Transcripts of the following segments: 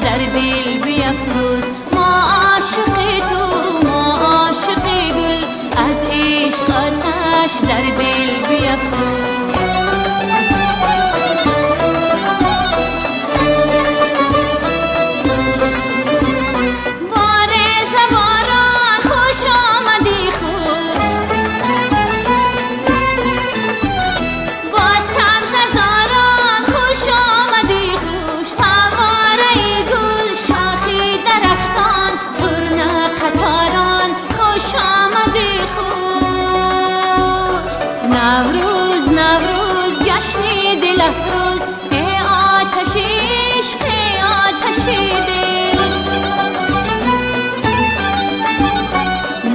در دل بیفروز ما عاشق تو ما عاشق گل از عشق آتش در دل بیفروز بارز باران خوش آمدی خوش با سبز زاران خوش آمدی خوش فواره گل شاخی درختان ترن قطاران خوش آمدی خوش نوروز نوروز جشن دل افروز ای آتش عشق ای آتش دل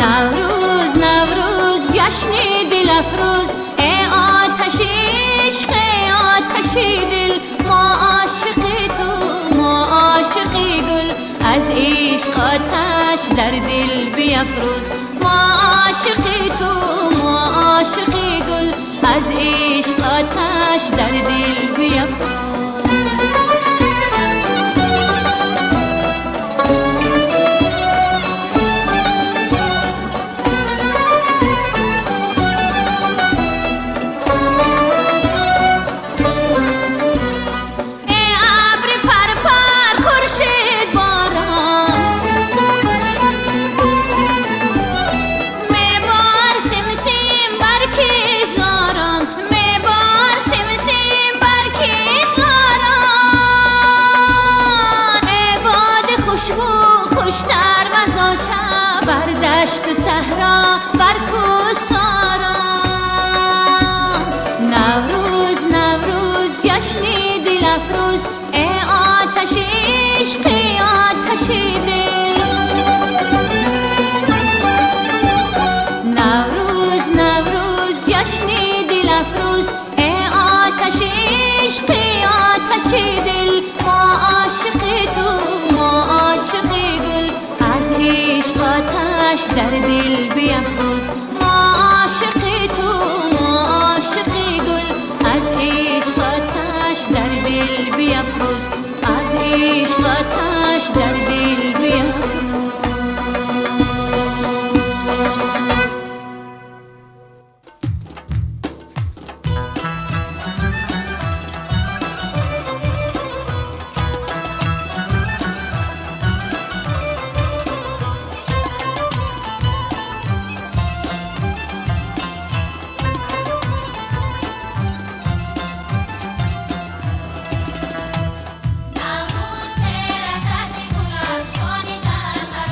نوروز نوروز جشن دل افروز ای آتش عشق ای آتش دل ما عاشق تو ما عاشق گل از عشق آتش در دل بیفروز ما عاشق تو ما عاشق گل از عشق آتش در دل بیفروز خوشتر مزاشا بر دشت و صحرا بر کوهساران نوروز نوروز جشن دل افروز ای آتش عشق ای آتش دل نوروز نوروز جشن دل افروز ای آتش عشق ای آتش دل ما عاشق تو ما عاشق گل از عشق آتش در دل بیفروز ما عاشق تو ما عاشق گل از عشق آتش در دل بیفروز از عشق آتش در دل بیفروز نوروز تیره سبزی گلاب شونیدم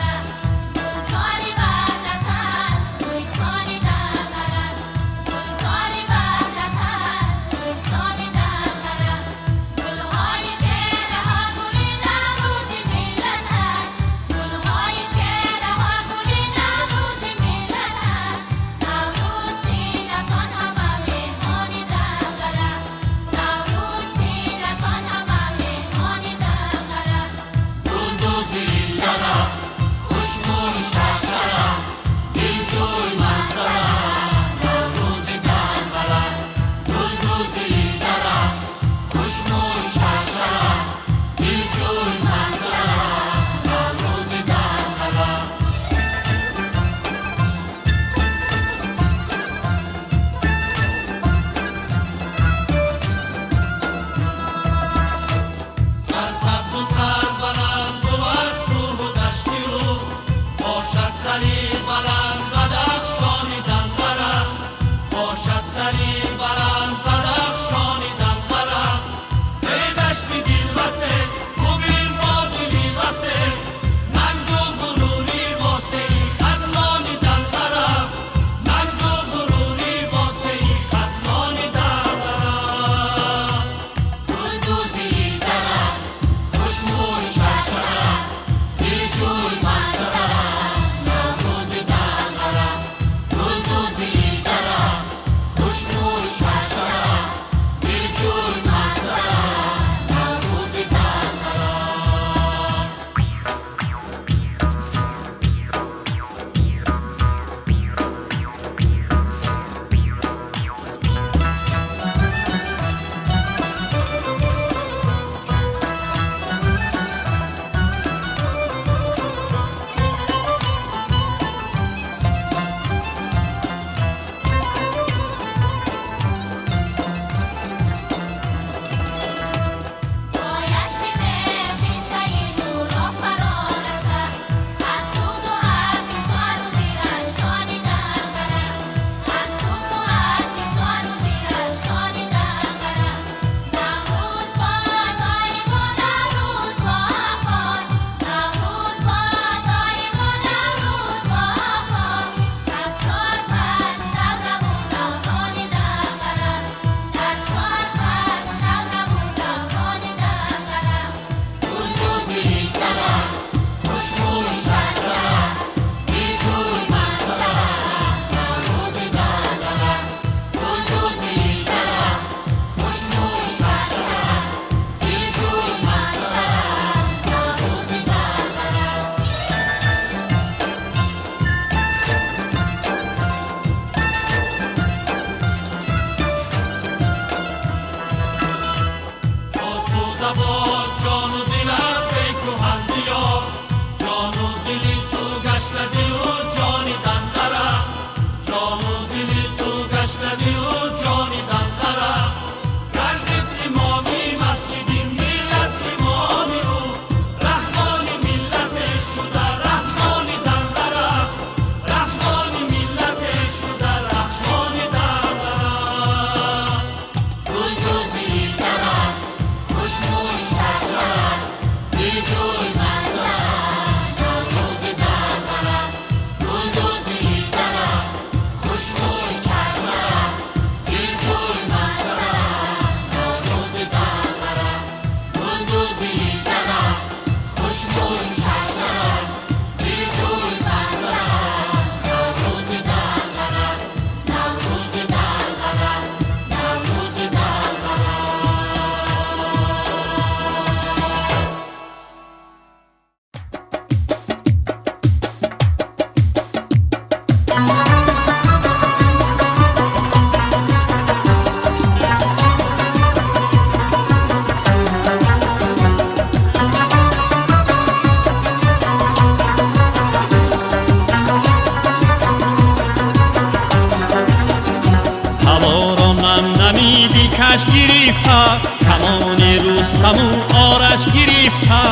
آتش گرفته، کمان رستم و آرش گرفته.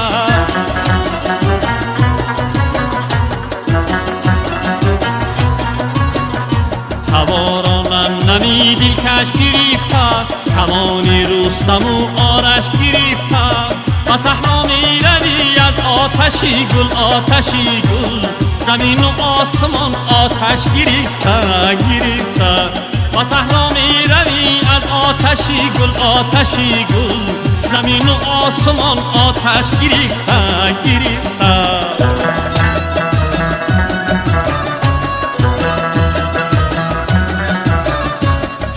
هوارانم نمی دلکش گرفته، کمان رستم و آرش گرفته. به صحرا می روی از آتشی گل، آتشی گل، زمین و آسمان آتش گرفته گرفته. به صحرا می روی از آتشی گل، آتشی گل، زمین و آسمان آتش گرفته گرفته.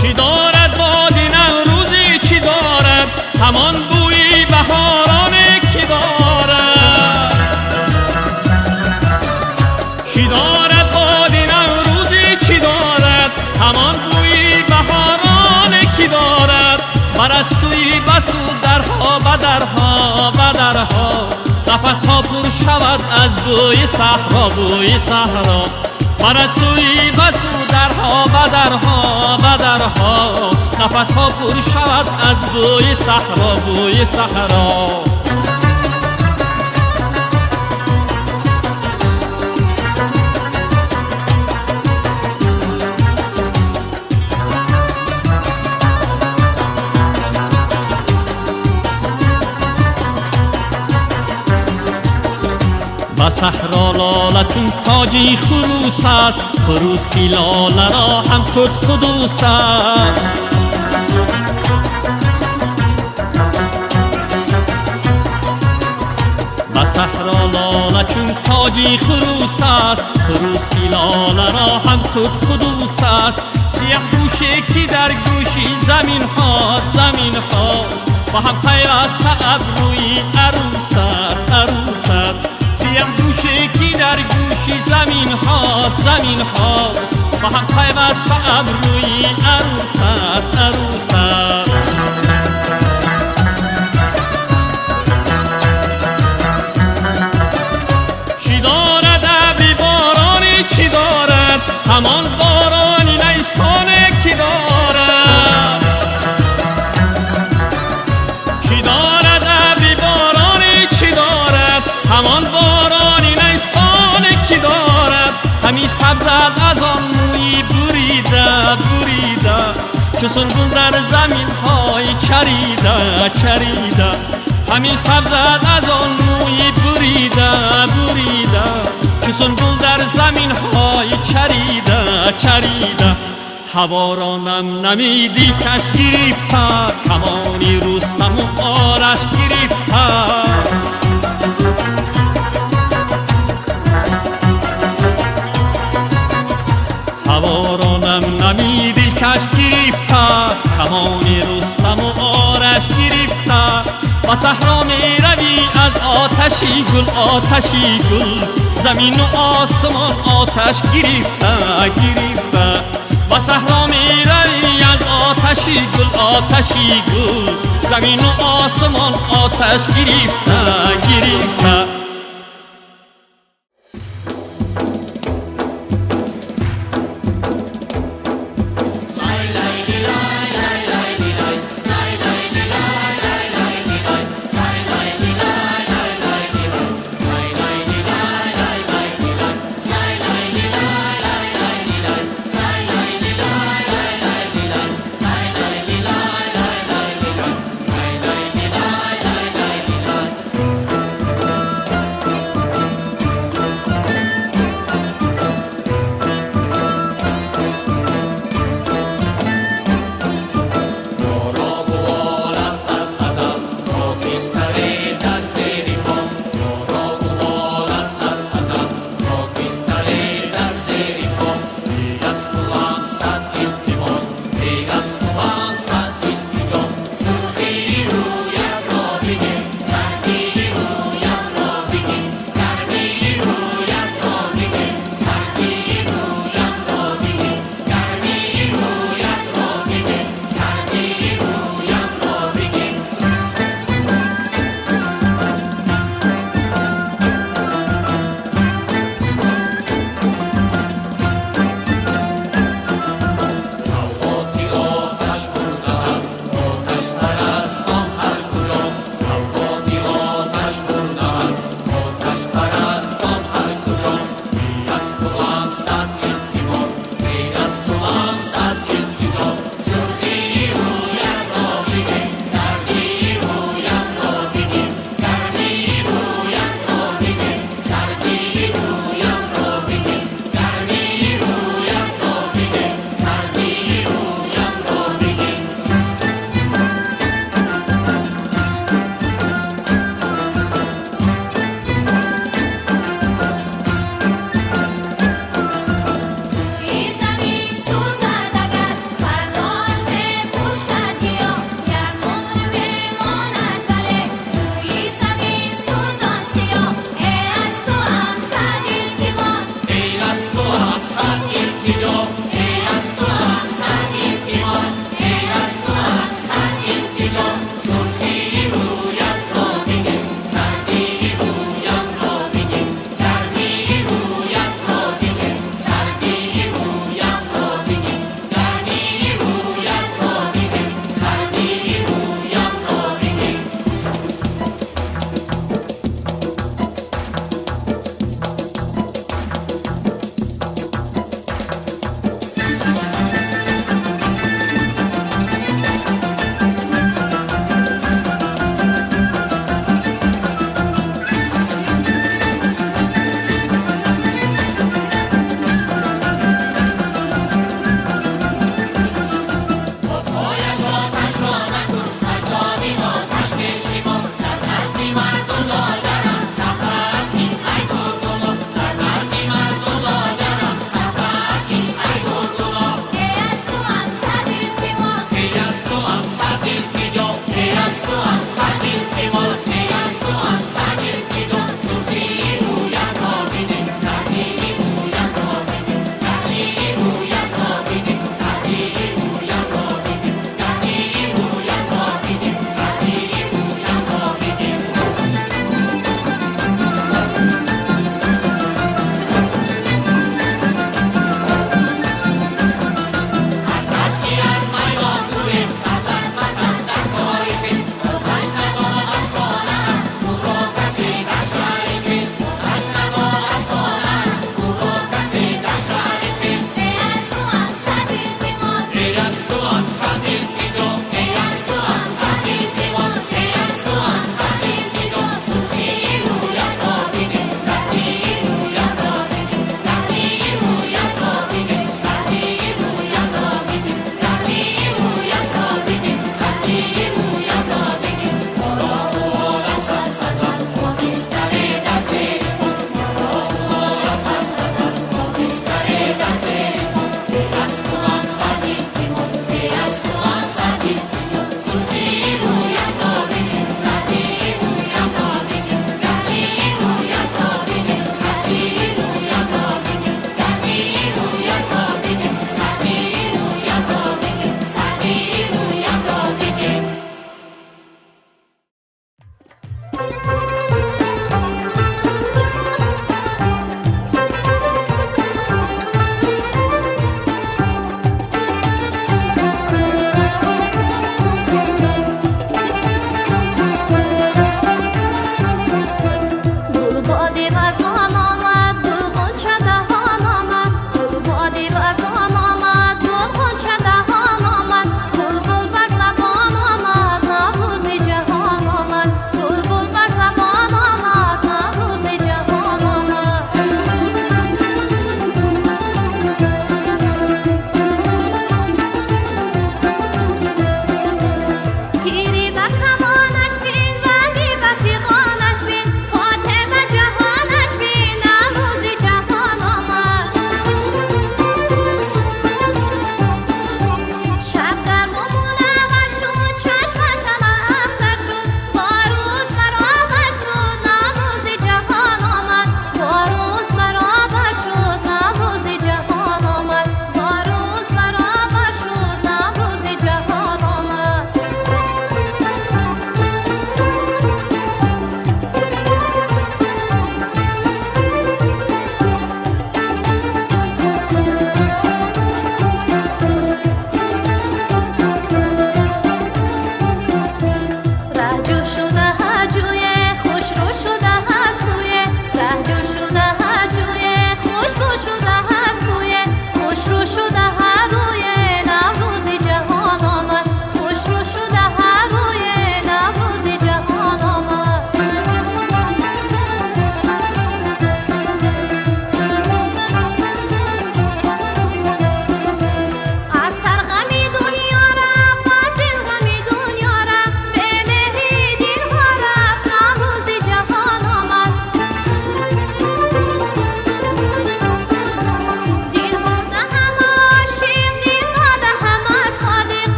چی دارد باد نوروزی، چی دارد همان بوی بهارانه کی دارد. چی دارد باد نوروزی، چی دارد همان بوی بهارانه کی دارد. برد سوی بسو درها بدرها بدرها، نفس ها پر شود از بوی صحرا بوی صحرا. برد سوی بسو درها بدرها بدرها، نفس ها پر شود از بوی صحرا بوی صحرا. به صحرا لاله چون تاجی خروس است، خروسی لاله را هم خود خدوس است. به صحرا لاله چون تاجی خروس است، خروسی لاله را هم خود خدوس است. سیاه گوشه کی در گوشی زمین هاست زمین هاست، با هم پیوسته ابروی عروس است عروس است. سیاه گوشه کی در گوشی زمین هاست زمین هاست، با هم پیوسته ابروی عروس است عروس است. چی دارد ابری بارانی، چی دارد همان بارانی نیسانه کی دارد. چی دارد ابری بارانی، چی دارد همان بارانی نیسانه کی دارد. همی سبزد از آن موی بریده بریده، چو سنبل در زمین های چریده چریده. همی سبزد از آن موی بریده بریده، چو سنبل در زمین های چریده چریده. هوارانم نمی دلکش گرفته، کمانی رستم و آرش گرفته. هوارانم نمی دلکش گرفته، کمان رستم و آرش گرفته. به صحرا می روی از آتشی گل، آتشی گل، زمین و آسمان آتش گرفته گرفته. به صحرا می روی از آتشی گل، آتشی گل، زمین و آسمان آتش گرفته گرفته.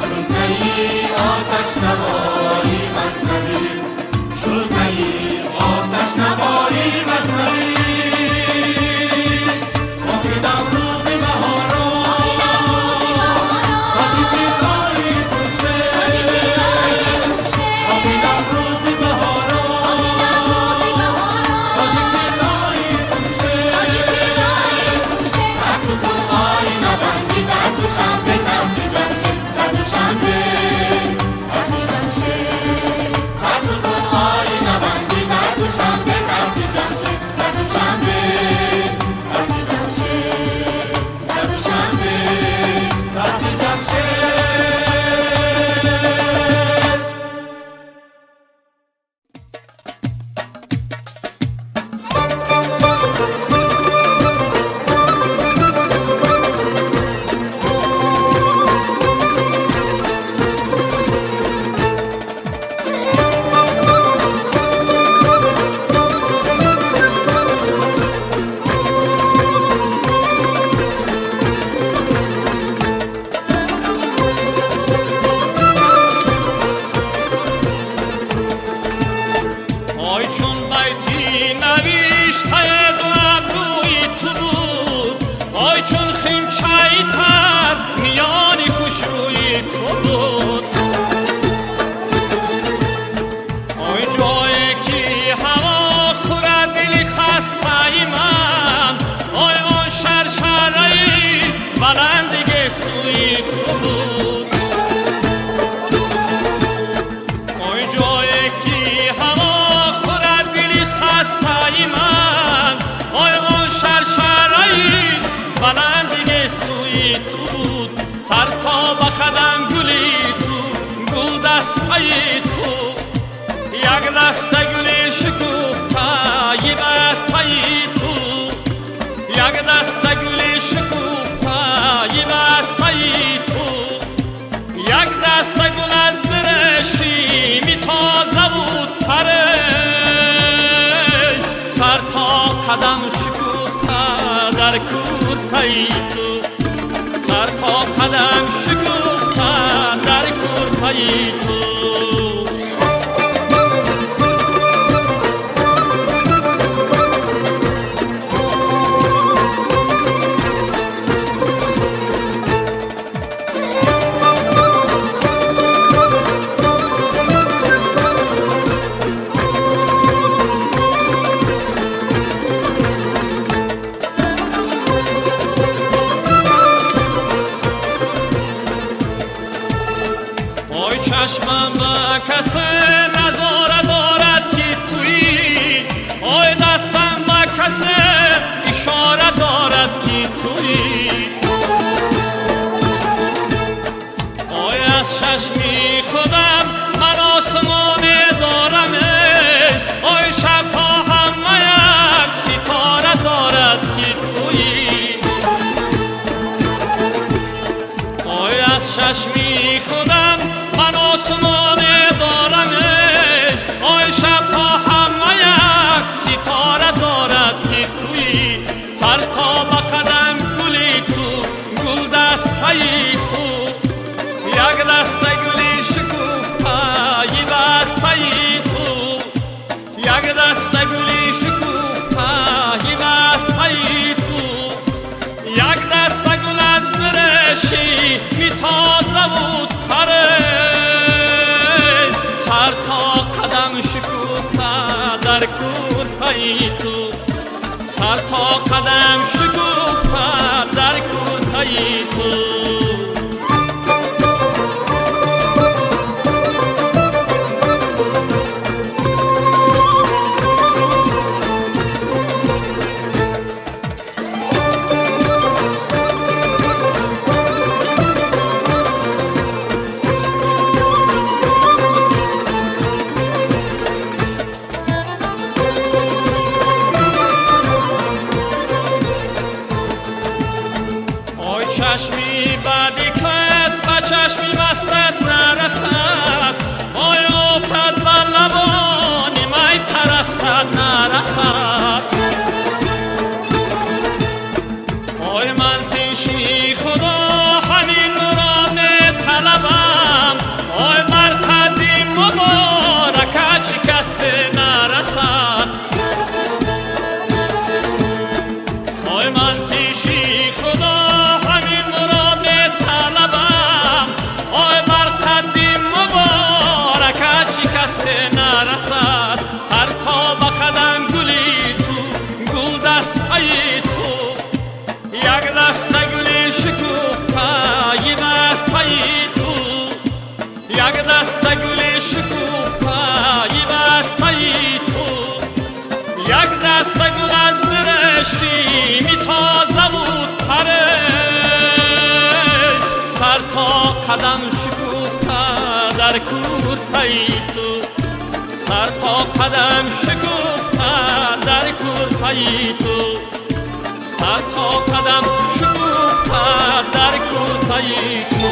چون سوی تو بود. آی جایی که هوا خورد دلی خسته من، آی آن شرشره‌ای بلندی سوی تو بود. سر تا به قدم گلی تو، گل دستای تو، یک دسته گلی شکوفته یک دستای تو، یک دسته گلی شکوفته یک دستای تو، یک دسته گل از برشیمی تازه بود پره، سر تا قدم شکوفته در کورتای تو، سر تا قدم شکوفته در کورتای تو. چشمم به کسی نظاره دارد که تویی، آی دستم به کسی اشاره دارد که تویی، آی از چشمی خودم من آسمانی دارم، آی شبها همه یک ستاره دارد که تویی، آی از چشمی خودم من آسمانی دارم، آی شبها همه یک ستاره دارد که تویی، سر تا به قدم گلی تو، گل دستای تو، یک دسته گلی شکوفته یک دستای تو، یک دسته گلی شکوفته یک دستای تو، یک دسته گل از برشی می تازه بود پره، سر تا قدم شکوفته در کورتای تو، سر تا قدم شکوفته در کورتای تو. چشمی بدی کس به چشمی مستت نرسد، آی آفت به لبانی می پرستت نرسد، آی من پیشی خدا همین مراد می طلبم، آی بر قدیم مبارکت شکست نرسد، آی من پیشی خدا نرسد، سر تا به قدم گلی تو، گل دستای تو، یک دسته گلی شکوفته یک دستای تو، یک دسته گلی شکوفته یک دستای تو، یک دسته گل از برشیمی تازه بود پره، سر تا قدم شکوفته در کورتای تو، سر تا قدم شکوفته در کورتای تو، سر تا قدم شکوفته در کورتای تو.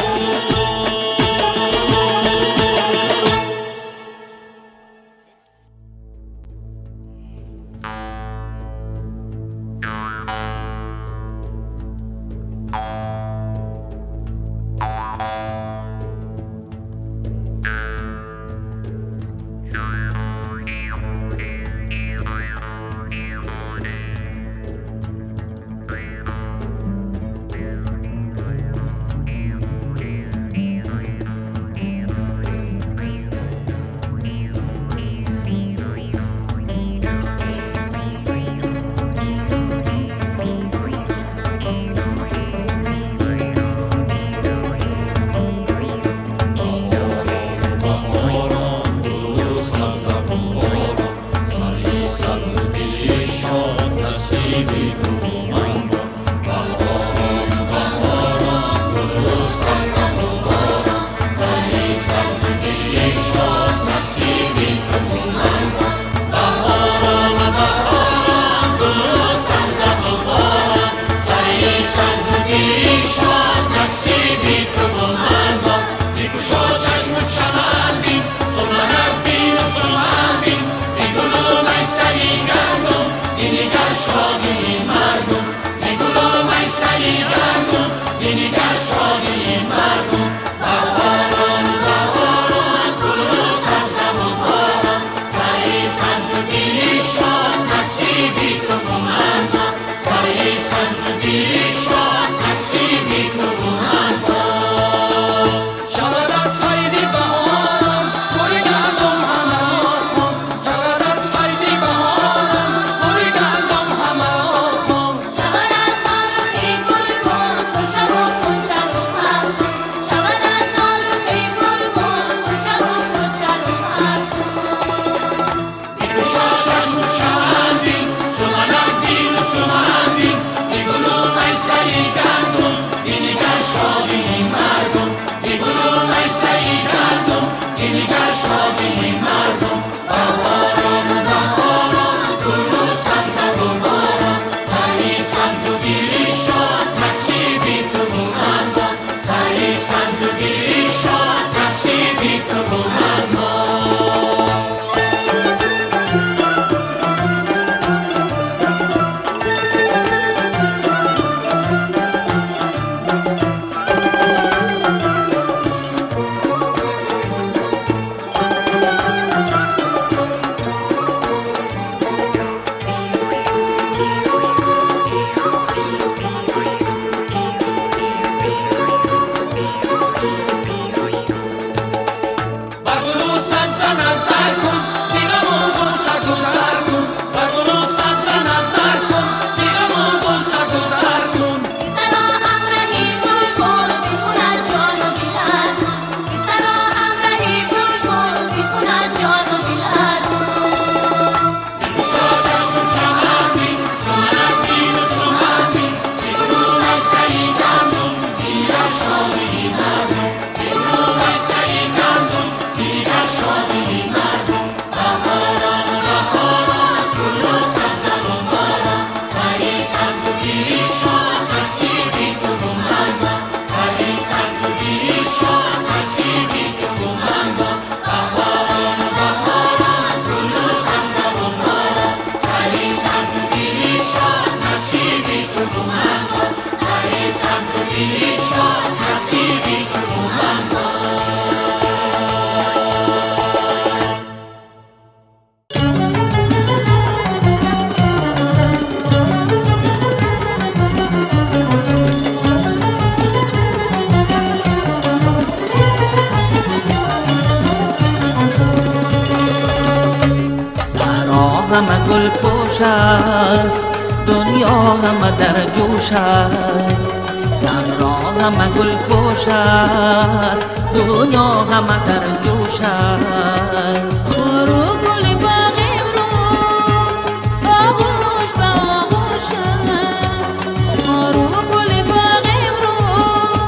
همه گل پوش است، دنیا همه در جوش است. صحرا همه گل پوش است، دنیا همه در جوش است. خار و گل باغ امروز آغوش به آغوش است. خار و گل باغ امروز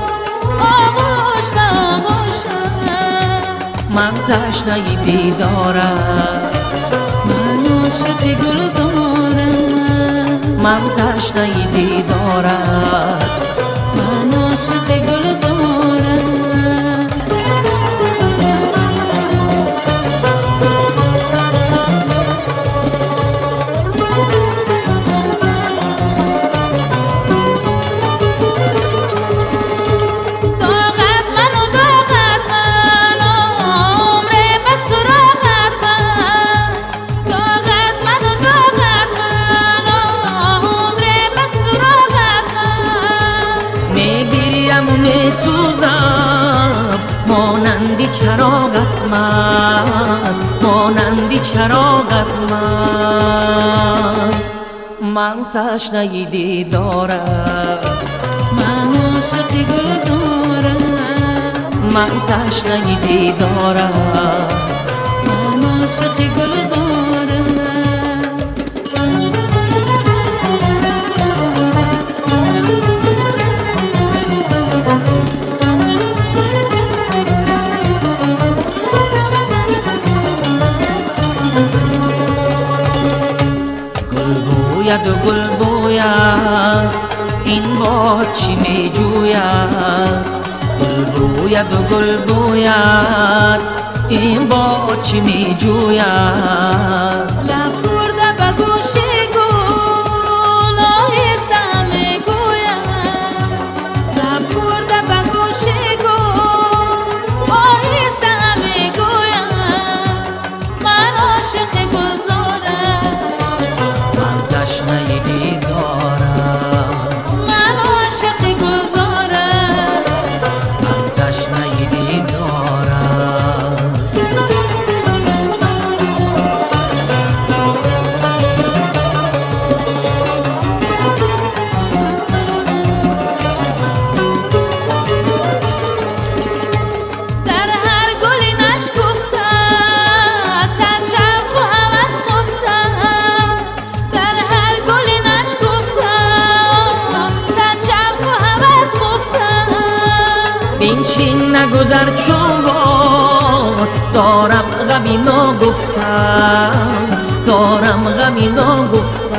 آغوش به آغوش است. من تشنه دیدارم، عاشق گلزارم، من تشنه دیدارم، من عاشق گلزارم. میسوزم مانندی چراغت من، مانندی چراغت من تشنه دیدارم. من عاشق گلزارم، من تشنه دیدارم، من عاشق گلزارم. و گل بوید این باد چی می جوید. گل بوید و گل بوید این باد چی می جوید. لب برده به گوش گل آهسته می گوید. لب برده به گوش گل آهسته می گوید. من عاشق گلزارم، تشنه دیدارم، من عاشق گلزارم، من تشنه دیدارم. در هر گلی نشکفته صد شوق و هوس خفته. در هر گلی نشکفته صد شوق و هوس خفته. این چین نگذر چون باد دارم غمی نگفتم، دارم غمی نگفتم.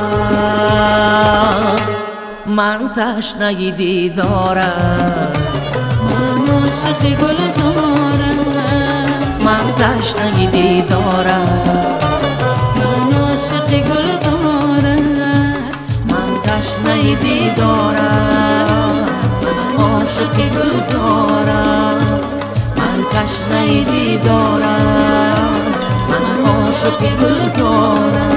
من تشنه دیدارم، من عاشق گلزارم، من تشنه دیدارم، من عاشق گلزارم، من تشنه دیدارم، من عاشق گلزارم، من تشنه دیدارم، من عاشق گلزارم.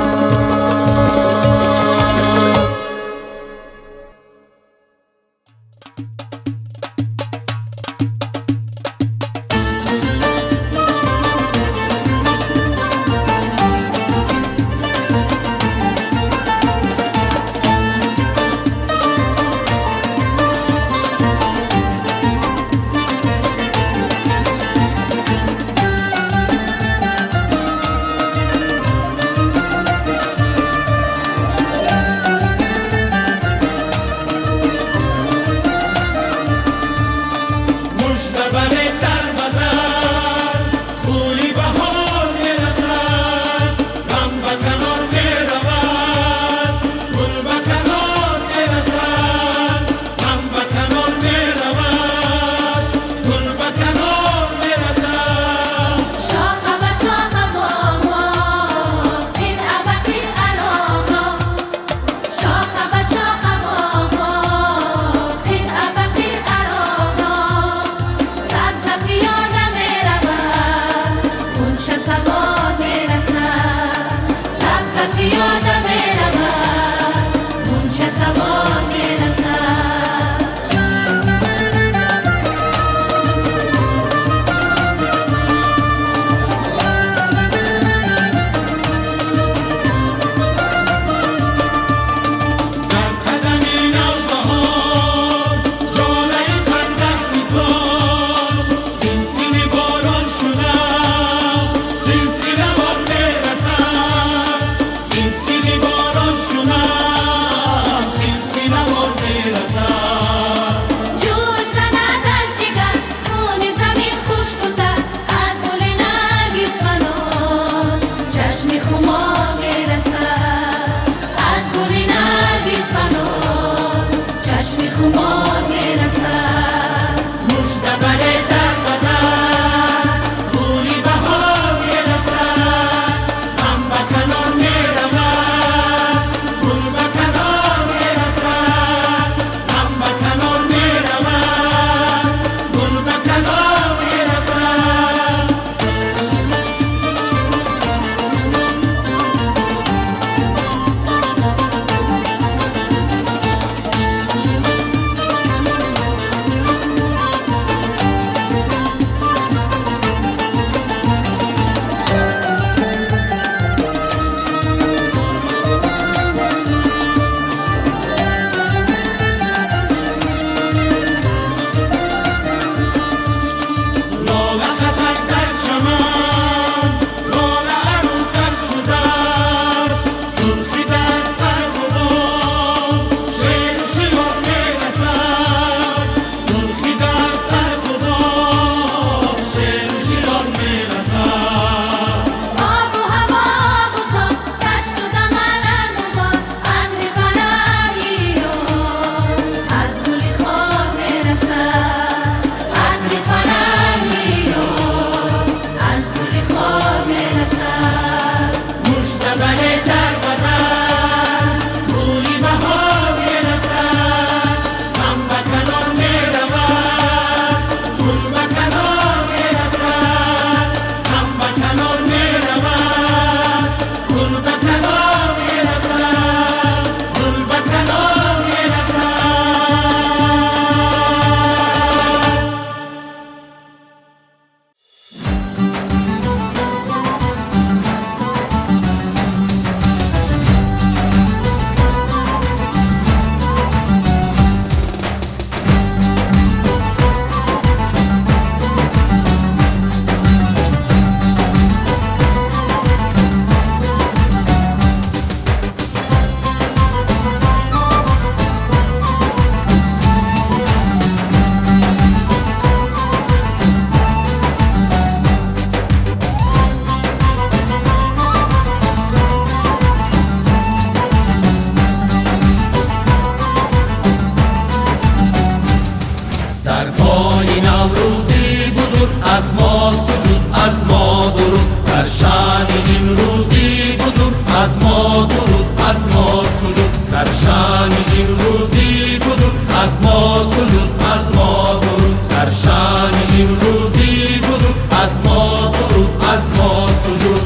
از ما سجود، از ما درود در شأن این روزی بزرگ. از ما درود، از ما سجود در شأن این روزی بزرگ. از ما سجود، از ما درود در شأن این روزی بزرگ. از ما درود، از ما سجود.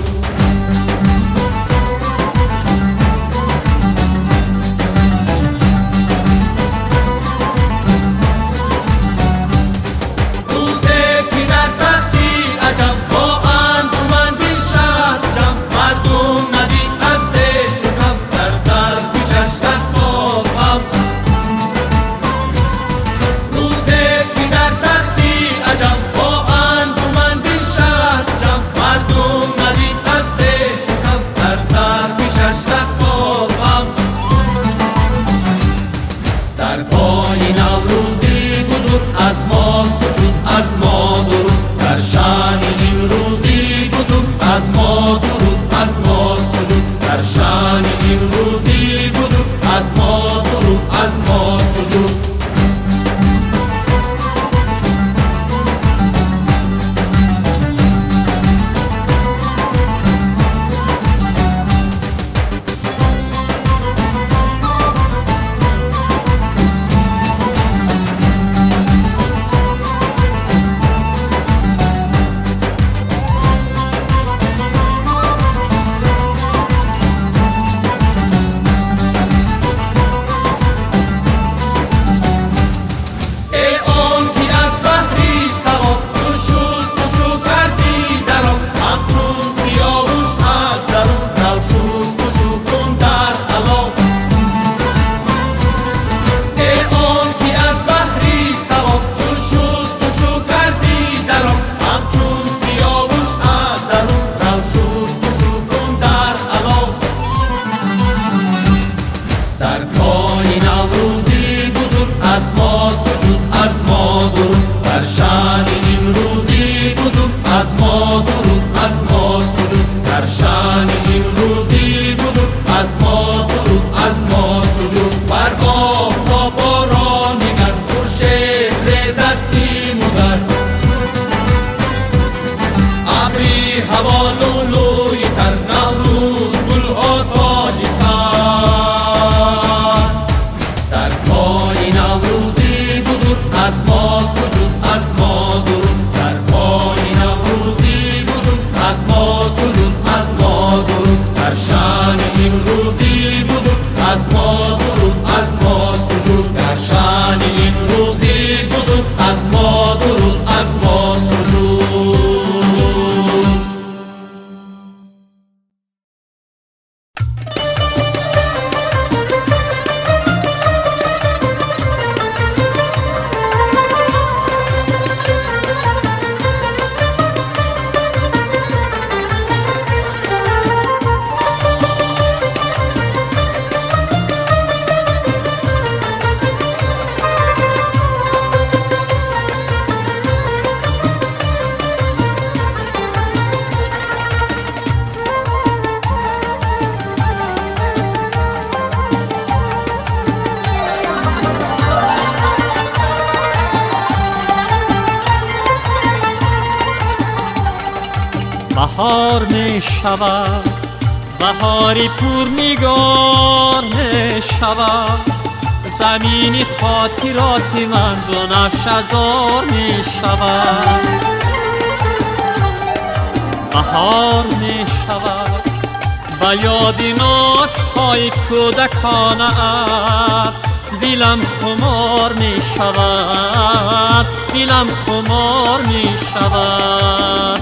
بهار می شود، بهاری پرنگار می شود، زمینی خاطرات من بنفش ازار می شود. بهار می شود به یاد نازهای کودکانه‌ات، دلم خمار می شود، دلم خمار می شود.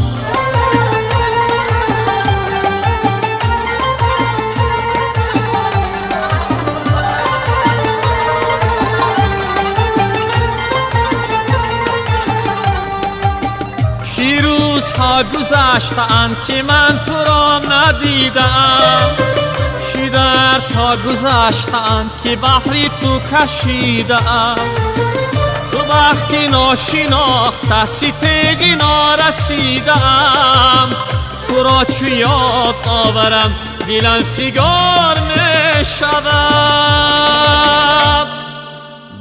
چی روزها گذشتند که من تو را ندیدم، چی دردها گذشتند که بحری تو کشیدم. تو وقتی ناشناخته ستیگی نارسیدم، تو را چو یاد آورم دلم فگار می شود.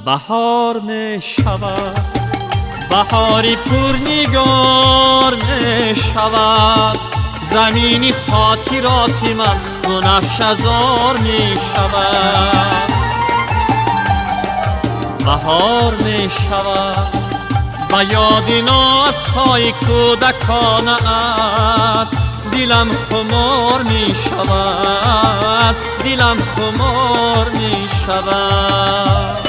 بهار می شود بهاری پرنگار می شود، زمینی خاطرات من بنفش ازار می شود. بهار می شود به یاد نازهای کودکانه‌ات، دلم خمار می شود، دلم خمار می شود.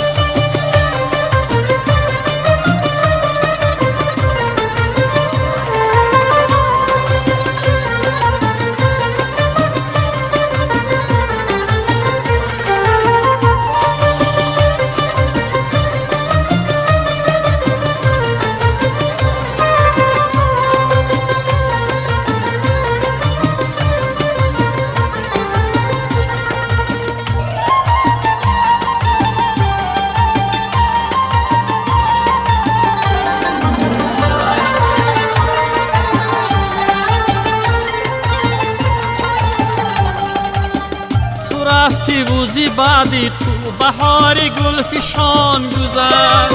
رفتی روزی بعدی تو بهار گلفشان گذشت،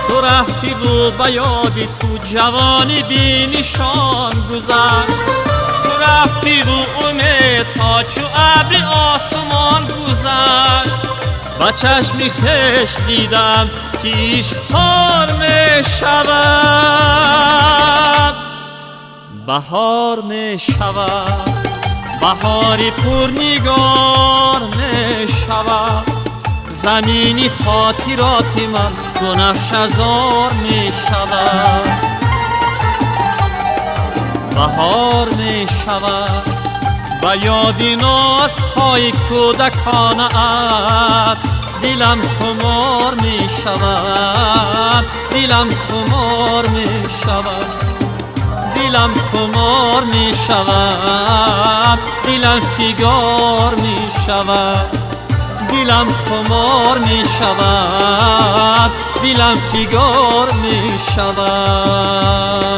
تو رفتی و به یادی تو جوانی بی نشان گذشت، تو رفتی و امید ها چو ابر آسمان گذشت. با چشم خویش دیدم که عشق خار می شود، بهار می شود، بهاری پرنگار می شود، زمینی خاطرات من بنفش ازار می شود. بهار می شود به یاد نازهای کودکانه‌ات، دلم خمار می شود، دلم خمار می شود، دلم خمار می شود، دلم فیگار می شود، دلم خمار می شود، دلم فیگار می شود.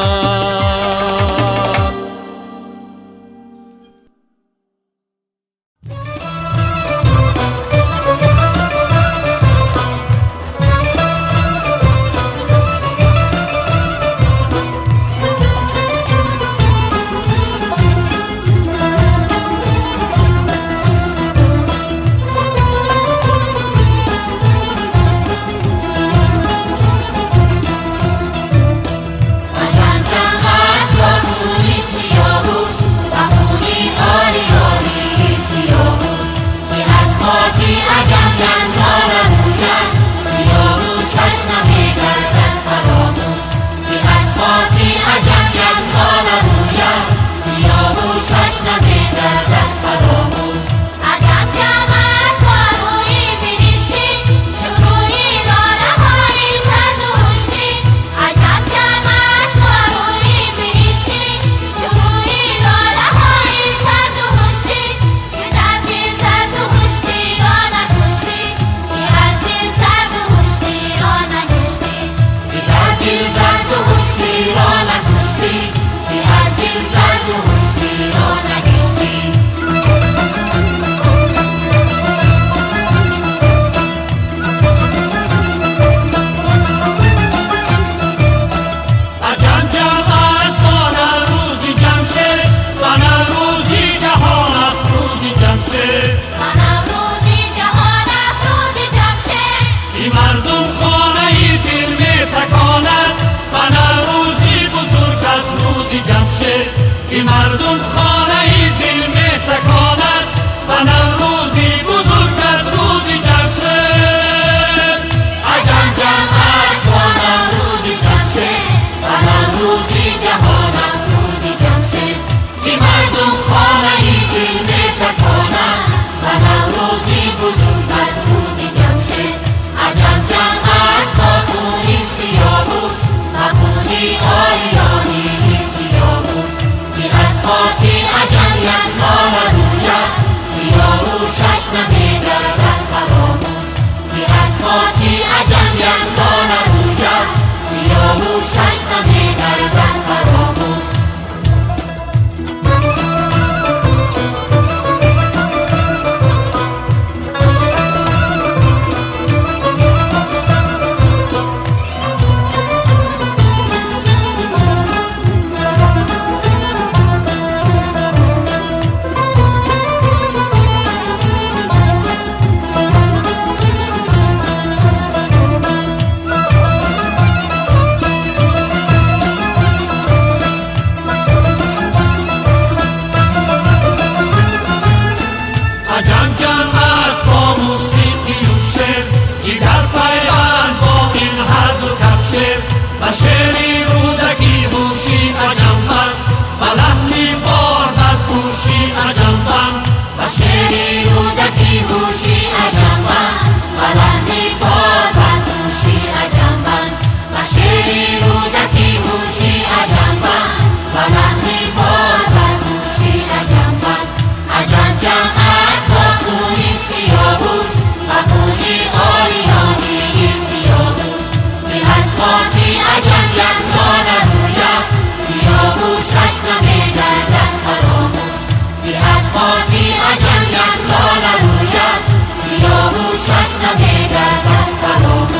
عجم یغمال روید سیاوشش نمیگردد فراموش که از خاکی عجم یغمال روید سیاوشش نمیگردد فراموش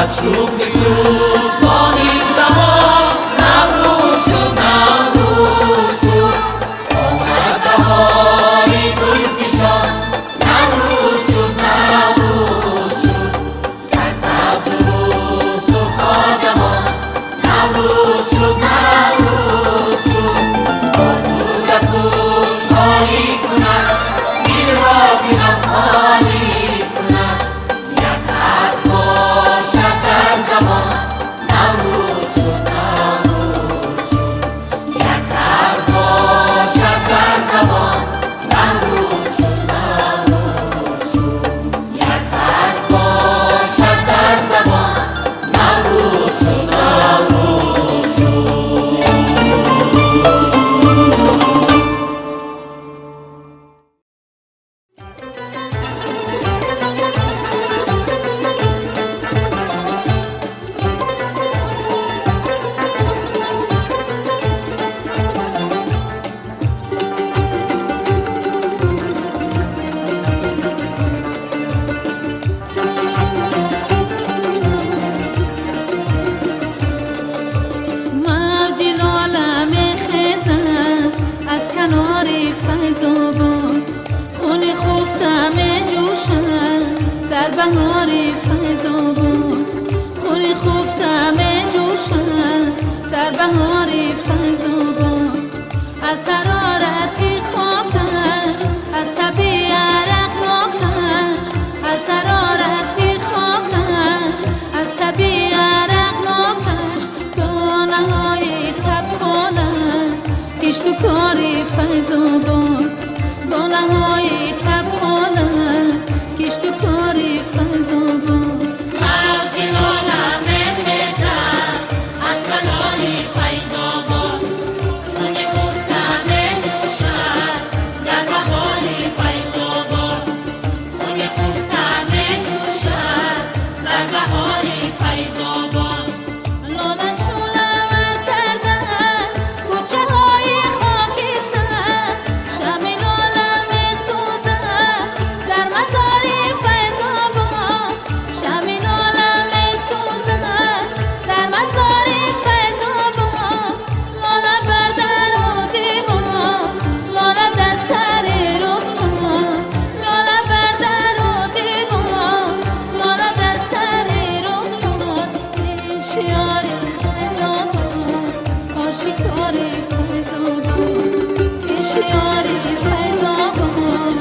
معشوق سلطان زمان نوروز شد نوروز شد آمد بهاری گل فشان نوروز شد نوروز شد سرسبز و سرخ آدمان نوروز شد نوروز شد آزوده خوشحالی کند دل را ز غم خالی کند یک حرف باشد در زبان نوروز شد نوروز شد یک حرف باشد در زبان نوروز شد نوروز شد یک حرف باشد در زبان نوروز شد نوروز شد موج لالم خزم از کنار فیض‌آباد خون خفتم جوشم در بهار فیض‌آباد خون خفتم جوشم در بهار فیض‌آباد از حرارتی خاکش از طبیع عرقناکش از حرارتی خاکش از طبیع عرقناکش دانه‌های تبخال است کشت و کار فیض‌آباد دانه‌های تبخال است کشت و کار فیض‌آباد موج لالم خزم از کنار فیض‌آباد خون خفتم جوشم در بهار فیض‌آباد خون خفتم جوشم در بهار فیض‌آباد لالت شعله‌ور کرده است کوچه‌های خاکستر شمع لالم می‌سوزد در مزار فیض‌آباد شمع لالم می‌سوزد در مزار فیض‌آباد لاله بر در و دیوار لاله در سر رخسار لاله بر در و دیوار لاله در سر رخسار این شیار فیض‌آباد آشکار فیض‌آباد این شیار فیض‌آباد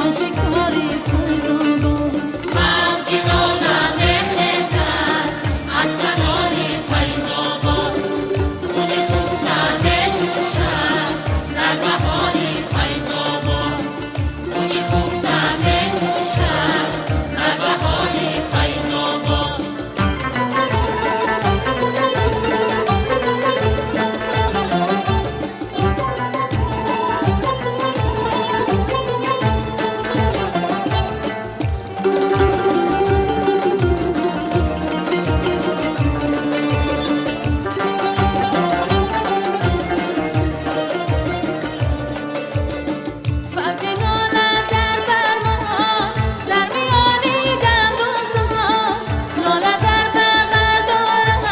آشکار فیض‌آباد موج لالم خزم از کنار فیض‌آباد خون خفتم جوشم در بهار فیض‌آباد خون خفتم جوشم در بهار فیض‌آباد فوج لاله در برمان در میانی گندم زمان لاله در بغل دارد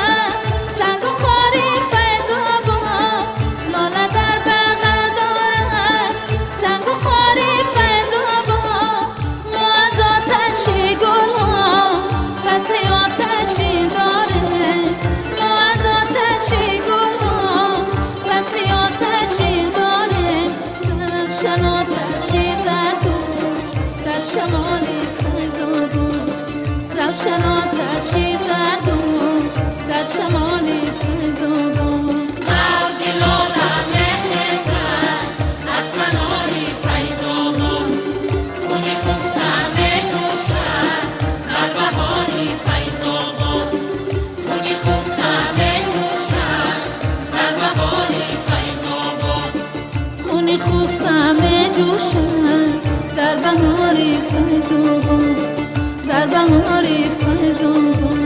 سنگ و خاری فیض‌آباد لاله در بغل دارد سنگ و خاری فیض‌آباد ما از آتشی گلها فصل آتشی داریم ما از آتشی گلها فصل آتشی داریم روشن آتشی زردوش در شمال فیض‌آباد روشن آتشی زردوش در شمال فیض‌آباد موج لالم خزم از کنار فیض‌آباد خون خفتم جوشم در بهار فیض‌آباد خون خفتم جوشم در بهار فیض‌آباد خون خفتم جوشم در بهار فیض‌آباد در بهار فیض‌آباد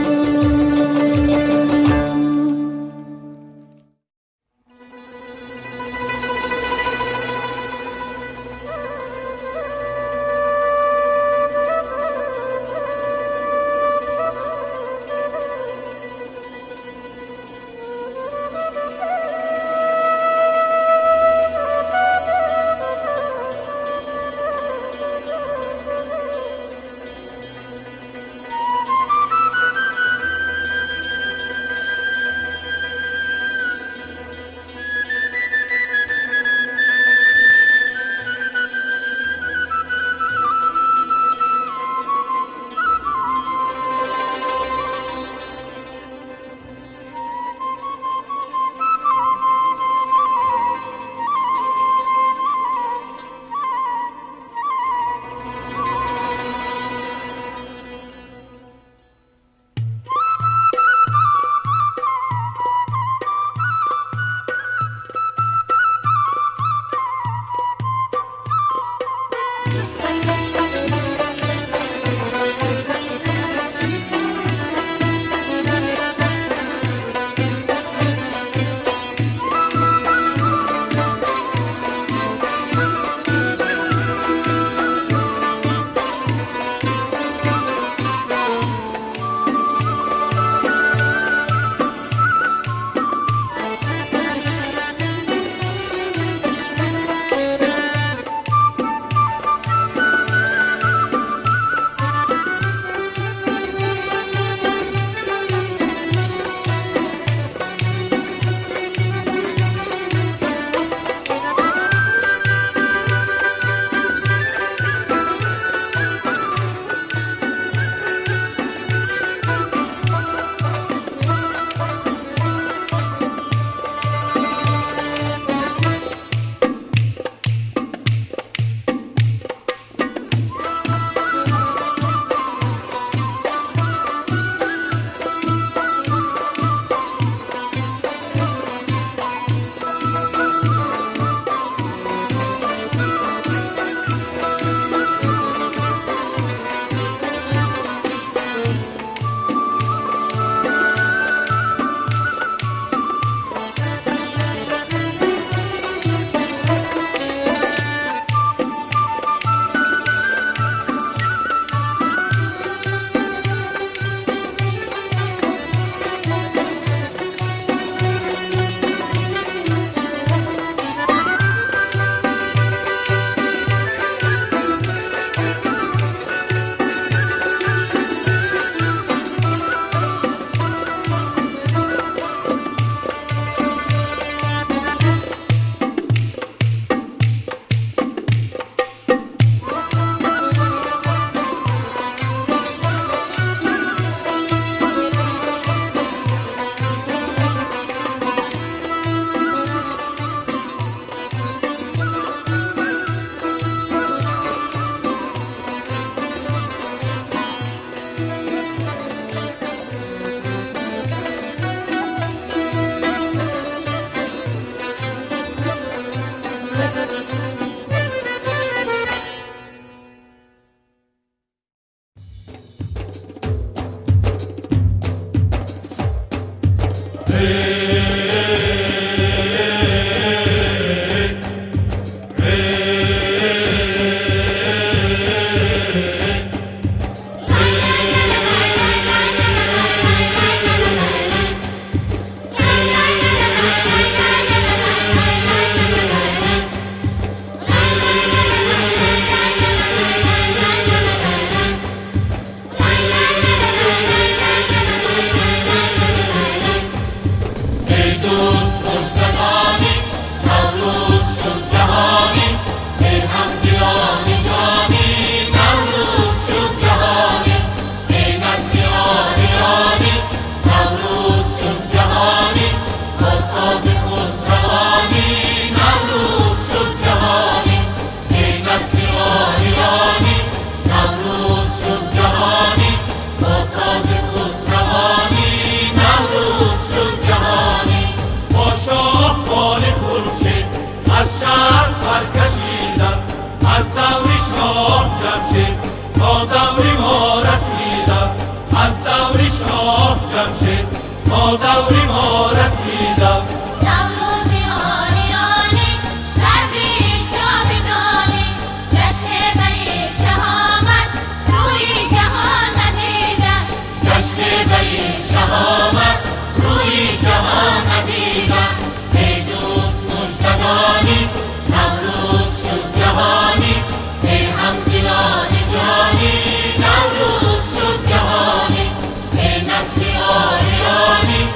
دوری ما رسیدم نوروزی آلی آلی زردی جاودانی جشن بی شهامت روی جهان ندیدم جشن بی شهامت روی جهان ندیدم ای دوست مژدگانی نوروز شد جهانی ای همدلان جانی نوروز شد جهانی ای نسل آریانی